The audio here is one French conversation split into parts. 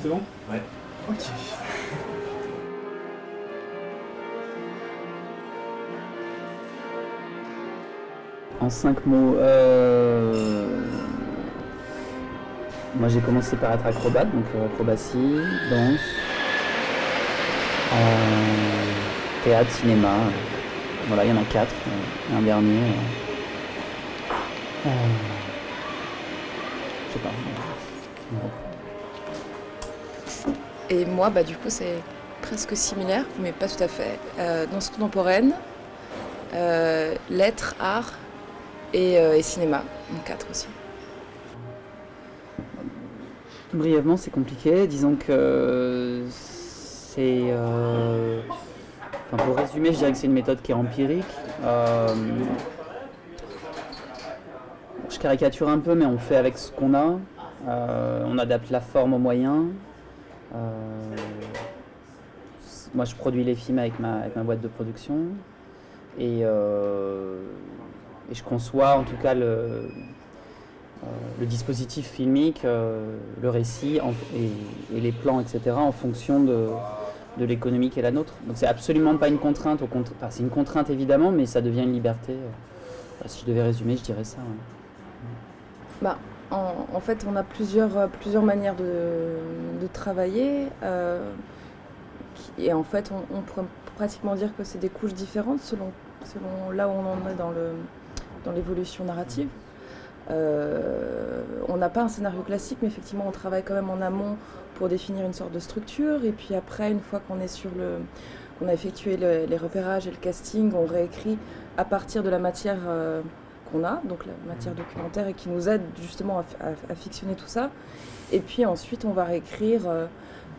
C'est bon? Ouais. Ok. En 5 mots, moi j'ai commencé par être acrobate, donc acrobatie, danse, théâtre, cinéma. Voilà, il y en a 4. Un dernier. Je sais pas. Et moi, du coup, c'est presque similaire, mais pas tout à fait. Danse contemporaine, lettres, art et cinéma, donc 4 aussi. Brièvement, c'est compliqué. Disons que c'est. Enfin, pour résumer, je dirais que c'est une méthode qui est empirique. Je caricature un peu, mais on fait avec ce qu'on a. On adapte la forme aux moyens. Moi, je produis les films avec ma boîte de production. Et je conçois en tout cas le dispositif filmique, le récit et les plans, etc. en fonction de l'économie qui est la nôtre. Donc c'est absolument pas une contrainte, enfin, c'est une contrainte évidemment, mais ça devient une liberté. Si je devais résumer, je dirais ça. Ouais. En fait, on a plusieurs manières de travailler. Et en fait, on pourrait pratiquement dire que c'est des couches différentes selon là où on en est dans l'évolution narrative. On n'a pas un scénario classique, mais effectivement, on travaille quand même en amont pour définir une sorte de structure. Et puis après, une fois qu'on est qu'on a effectué les repérages et le casting, on réécrit à partir de la matière qu'on a, donc la matière documentaire, et qui nous aide justement à fictionner tout ça. Et puis ensuite, on va réécrire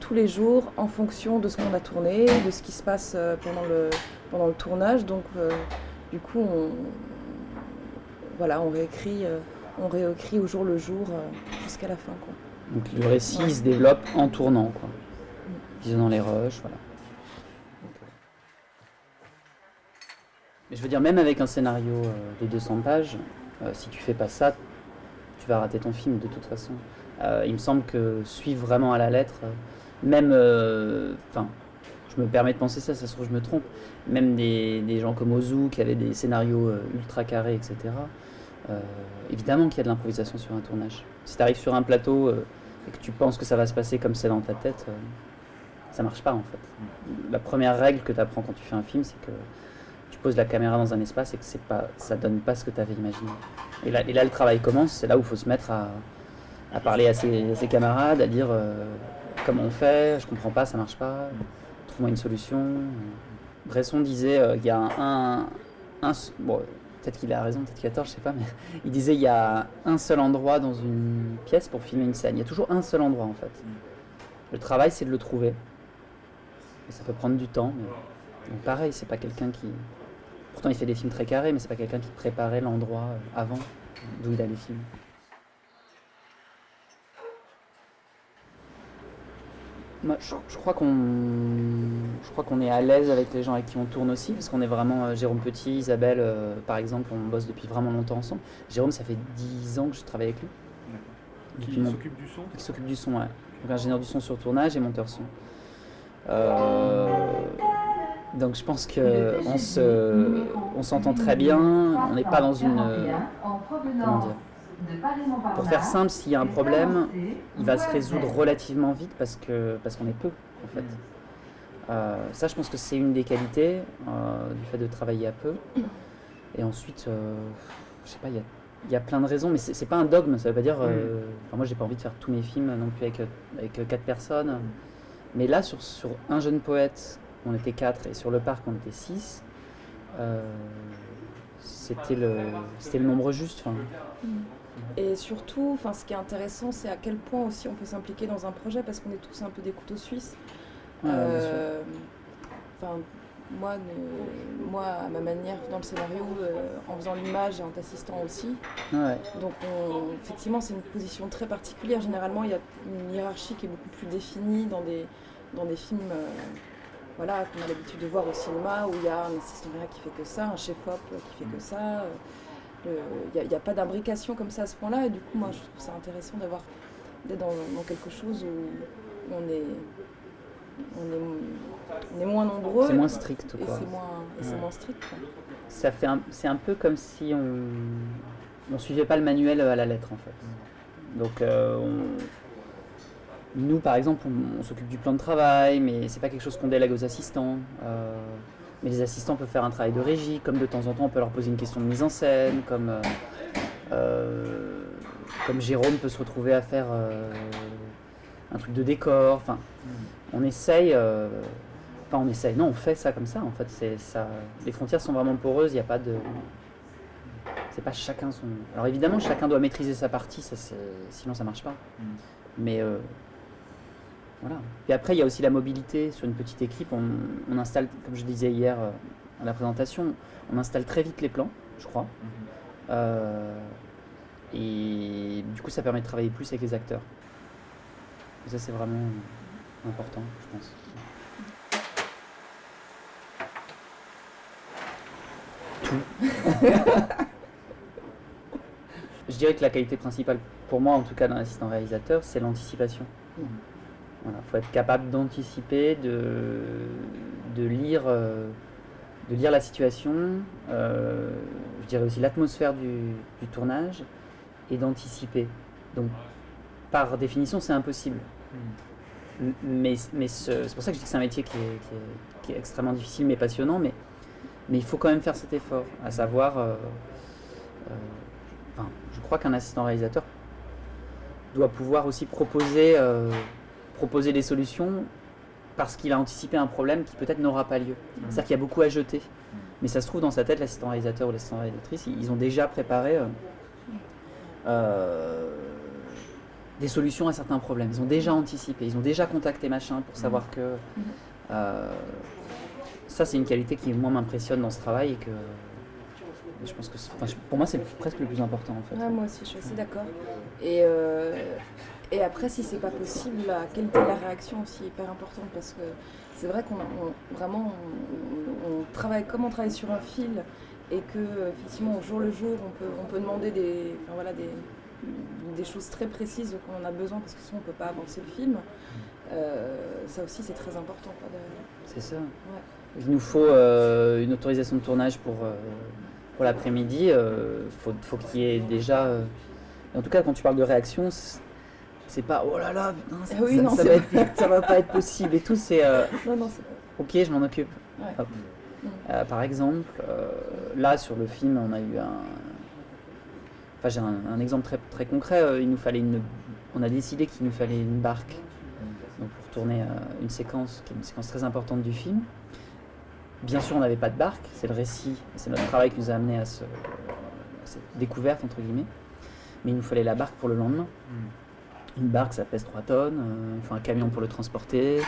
tous les jours en fonction de ce qu'on a tourné, de ce qui se passe pendant le tournage. Donc, du coup, on réécrit au jour le jour jusqu'à la fin, quoi. Donc le récit se développe en tournant, quoi. Visionnant les rushs, voilà. Mais je veux dire, même avec un scénario de 200 pages, si tu fais pas ça, tu vas rater ton film de toute façon. Il me semble que suivre vraiment à la lettre, même, je me permets de penser ça se trouve je me trompe, même des gens comme Ozu qui avaient des scénarios ultra carrés, etc. Évidemment qu'il y a de l'improvisation sur un tournage. Si tu arrives sur un plateau et que tu penses que ça va se passer comme c'est dans ta tête, ça marche pas en fait. La première règle que tu apprends quand tu fais un film, c'est que tu poses la caméra dans un espace et que ça donne pas ce que tu avais imaginé. Et là, le travail commence, c'est là où il faut se mettre à parler à ses camarades, à dire comment on fait, je comprends pas, ça marche pas, trouve-moi une solution. Bresson disait il y a bon, peut-être qu'il a raison, peut-être qu'il a tort, je sais pas, mais il disait il y a un seul endroit dans une pièce pour filmer une scène. Il y a toujours un seul endroit en fait. Le travail, c'est de le trouver. Et ça peut prendre du temps, mais donc pareil, c'est pas quelqu'un qui... Pourtant, il fait des films très carrés, mais c'est pas quelqu'un qui préparait l'endroit avant d'où il allait filmer. Moi, je crois qu'on est à l'aise avec les gens avec qui on tourne aussi, parce qu'on est vraiment Jérôme Petit, Isabelle, par exemple, on bosse depuis vraiment longtemps ensemble. Jérôme, ça fait 10 ans que je travaille avec lui. Qui s'occupe du son? Qui s'occupe du son, ouais. Donc ingénieur du son sur tournage et monteur son. Donc je pense qu'on s'entend très bien, on n'est pas dans une... comment dire? Pour faire simple, s'il y a un problème, il va se résoudre relativement vite parce qu'on est peu, en fait. Ça, je pense que c'est une des qualités du fait de travailler à peu. Et ensuite, je sais pas, il y a plein de raisons, mais c'est pas un dogme, ça veut pas dire... moi, j'ai pas envie de faire tous mes films non plus avec 4 personnes. Mais là, sur Un jeune poète, on était 4, et sur Le Parc, on était 6. C'était le nombre juste. Et surtout, ce qui est intéressant, c'est à quel point aussi on peut s'impliquer dans un projet, parce qu'on est tous un peu des couteaux suisses. Moi, à ma manière, dans le scénario, en faisant l'image et en t'assistant aussi. Ouais. Donc, effectivement, c'est une position très particulière. Généralement, il y a une hiérarchie qui est beaucoup plus définie dans des films qu'on a l'habitude de voir au cinéma, où il y a un assistant réa qui fait que ça, un chef-op qui fait que ça. Il n'y a pas d'imbrication comme ça à ce point-là, et du coup, moi, je trouve ça intéressant d'avoir d'être dans quelque chose où on est moins nombreux. C'est moins strict, Et quoi. c'est moins strict, quoi. C'est un peu comme si on suivait pas le manuel à la lettre, en fait. Donc, nous, par exemple, on s'occupe du plan de travail, mais c'est pas quelque chose qu'on délègue aux assistants. Mais les assistants peuvent faire un travail de régie, comme de temps en temps, on peut leur poser une question de mise en scène, comme Jérôme peut se retrouver à faire un truc de décor. Enfin, on essaye. Enfin, on essaye. Non, on fait ça comme ça. En fait, c'est ça. Les frontières sont vraiment poreuses. Il n'y a pas de. C'est pas chacun son. Alors évidemment, chacun doit maîtriser sa partie. Sinon, ça marche pas. Mais voilà. Et après, il y a aussi la mobilité sur une petite équipe. On installe, comme je disais hier à la présentation, on installe très vite les plans, je crois. Et du coup, ça permet de travailler plus avec les acteurs. Et ça, c'est vraiment important, je pense. Je dirais que la qualité principale, pour moi en tout cas d'un assistant réalisateur, c'est l'anticipation. Voilà, faut être capable d'anticiper, de lire la situation, je dirais aussi l'atmosphère du tournage, et d'anticiper. Donc, par définition, c'est impossible. Mais c'est pour ça que je dis que c'est un métier qui est extrêmement difficile mais passionnant, mais il faut quand même faire cet effort, à savoir, je crois qu'un assistant réalisateur doit pouvoir aussi proposer des solutions parce qu'il a anticipé un problème qui peut-être n'aura pas lieu. C'est-à-dire qu'il y a beaucoup à jeter. Mais ça se trouve dans sa tête, l'assistant réalisateur ou l'assistant réalisatrice, ils ont déjà préparé des solutions à certains problèmes. Ils ont déjà anticipé, ils ont déjà contacté machin pour savoir que... ça, c'est une qualité qui, moi, m'impressionne dans ce travail et que je pense que pour moi, c'est presque le plus important, en fait. Ouais, moi aussi, je suis assez d'accord. Et après, si c'est pas possible, la qualité de la réaction aussi est hyper importante parce que c'est vrai qu'on travaille comme on travaille sur un fil et que effectivement au jour le jour on peut demander des choses très précises qu'on a besoin parce que sinon on peut pas avancer le film. Ça aussi c'est très important. C'est ça. Ouais. Il nous faut une autorisation de tournage pour l'après-midi. Faut qu'il y ait déjà. En tout cas, quand tu parles de réaction, c'est pas oh là là, non, ça va pas être possible et tout. C'est non, c'est pas. Ok, je m'en occupe. Ouais. Par exemple, là sur le film, on a eu j'ai un exemple très, très concret. On a décidé qu'il nous fallait une barque donc pour tourner une séquence qui est une séquence très importante du film. Bien sûr, on n'avait pas de barque, c'est le récit, c'est notre travail qui nous a amené à cette découverte, entre guillemets. Mais il nous fallait la barque pour le lendemain. Une barque, ça pèse 3 tonnes, il faut un camion pour le transporter,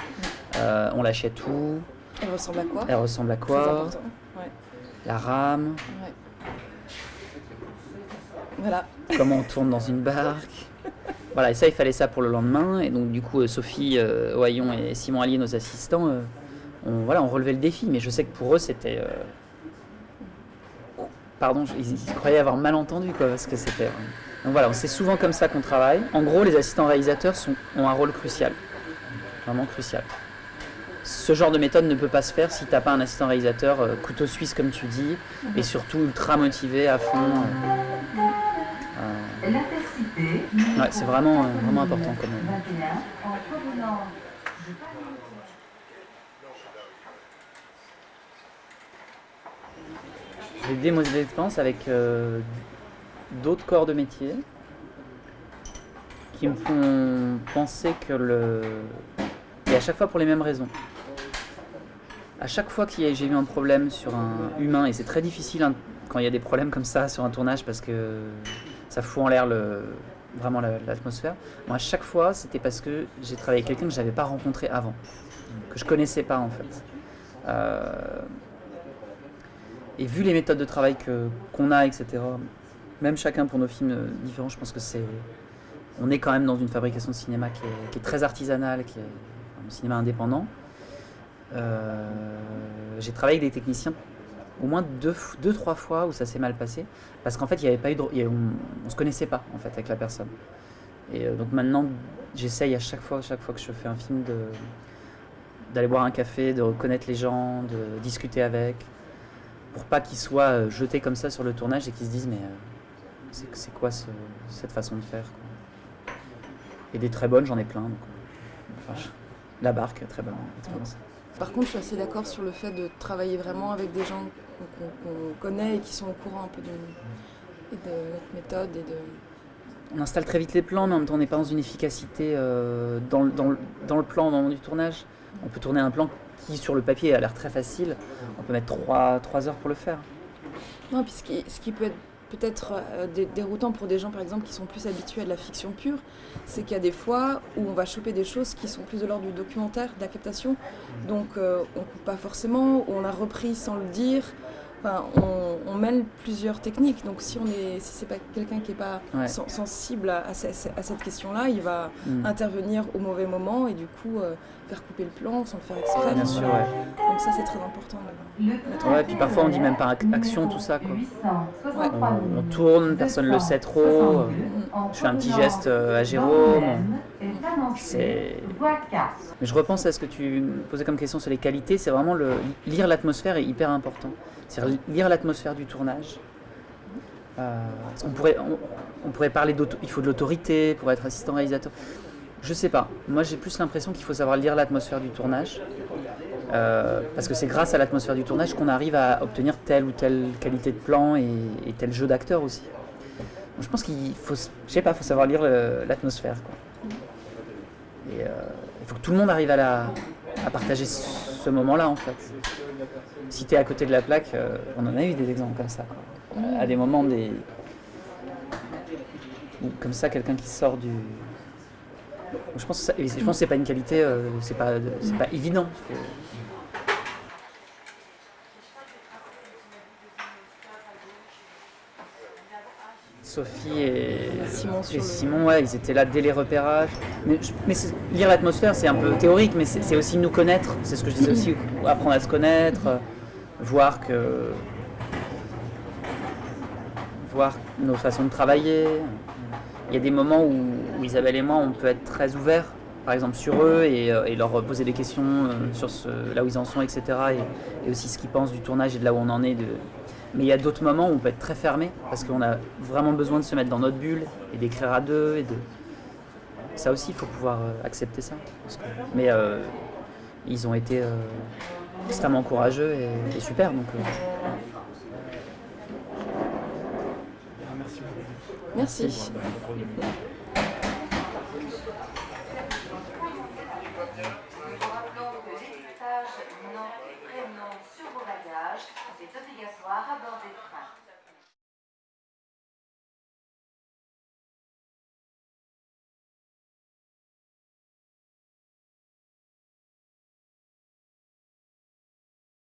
on l'achète où? Elle ressemble à quoi? Elle ressemble à quoi? Très important. Ouais. La rame. Ouais. Voilà. Comment on tourne dans une barque. Voilà, et ça, il fallait ça pour le lendemain. Et donc, du coup, Sophie Oyon et Simon Allier, nos assistants, on relevait le défi. Mais je sais que pour eux, c'était... Pardon, ils croyaient avoir mal entendu, quoi, parce que c'était... Donc voilà, c'est souvent comme ça qu'on travaille. En gros, les assistants réalisateurs ont un rôle crucial. Vraiment crucial. Ce genre de méthode ne peut pas se faire si tu n'as pas un assistant réalisateur couteau suisse, comme tu dis, et surtout ultra motivé à fond. Ouais, c'est vraiment important comme J'ai des modèles d'expérience avec d'autres corps de métier qui me font penser que et à chaque fois pour les mêmes raisons. À chaque fois que j'ai eu un problème sur un humain, et c'est très difficile quand il y a des problèmes comme ça sur un tournage parce que ça fout en l'air vraiment l'atmosphère. Moi, à chaque fois, c'était parce que j'ai travaillé avec quelqu'un que je n'avais pas rencontré avant, que je ne connaissais pas en fait. Et vu les méthodes de travail qu'on a, etc., même chacun pour nos films différents, je pense que on est quand même dans une fabrication de cinéma qui est très artisanale, qui est un cinéma indépendant. J'ai travaillé avec des techniciens au moins 2-3 fois où ça s'est mal passé parce qu'en fait il y avait pas eu on se connaissait pas en fait avec la personne Et donc maintenant, j'essaye à chaque fois que je fais un film d'aller boire un café, de reconnaître les gens, de discuter avec, pour pas qu'ils soient jetés comme ça sur le tournage et qu'ils se disent mais c'est quoi cette façon de faire, quoi. Et des très bonnes, j'en ai plein. Donc, La Barque, très bonne expérience. Par contre, je suis assez d'accord sur le fait de travailler vraiment avec des gens qu'on connaît et qui sont au courant un peu de notre méthode et de... On installe très vite les plans, mais en même temps on n'est pas dans une efficacité dans le plan au moment du tournage. On peut tourner un plan qui sur le papier a l'air très facile, on peut mettre 3 heures pour le faire. Non, puis ce qui peut être peut-être déroutant pour des gens par exemple qui sont plus habitués à de la fiction pure, c'est qu'il y a des fois où on va choper des choses qui sont plus de l'ordre du documentaire, de la captation, donc on coupe pas forcément, ou on a repris sans le dire. Enfin, on mêle plusieurs techniques, donc si c'est pas quelqu'un qui est pas sensible à cette question-là, il va intervenir au mauvais moment et du coup faire couper le plan sans le faire exprès. Bien sûr, ouais. Donc ça c'est très important. Ouais, puis parfois on dit même par action tout ça, quoi. Ouais. On tourne, personne ne le sait trop. Je fais un petit geste à Jérôme. Mais je repense à ce que tu me posais comme question sur les qualités, c'est vraiment lire l'atmosphère est hyper important. C'est-à-dire lire l'atmosphère du tournage. On pourrait parler il faut de l'autorité pour être assistant réalisateur. Je sais pas. Moi j'ai plus l'impression qu'il faut savoir lire l'atmosphère du tournage. Parce que c'est grâce à l'atmosphère du tournage qu'on arrive à obtenir telle ou telle qualité de plan et tel jeu d'acteur aussi. Donc, je pense qu'il faut, faut savoir lire l'atmosphère, quoi. Et il faut que tout le monde arrive à partager ce moment-là, en fait. Si tu es à côté de la plaque, on en a eu des exemples comme ça, quoi. À des moments où, comme ça, quelqu'un qui sort du... Je pense que c'est pas une qualité, c'est pas évident. Sophie et Simon, ouais, ils étaient là dès les repérages. Mais lire l'atmosphère, c'est un peu théorique, mais c'est aussi nous connaître. C'est ce que je disais aussi, apprendre à se connaître, voir nos façons de travailler. Il y a des moments où Isabelle et moi, on peut être très ouverts, par exemple sur eux, et leur poser des questions sur là où ils en sont, etc. Et aussi ce qu'ils pensent du tournage et de là où on en est. Mais il y a d'autres moments où on peut être très fermé, parce qu'on a vraiment besoin de se mettre dans notre bulle et d'écrire à deux. Ça aussi, il faut pouvoir accepter ça. Mais ils ont été extrêmement courageux et super. Donc, Merci beaucoup. Merci.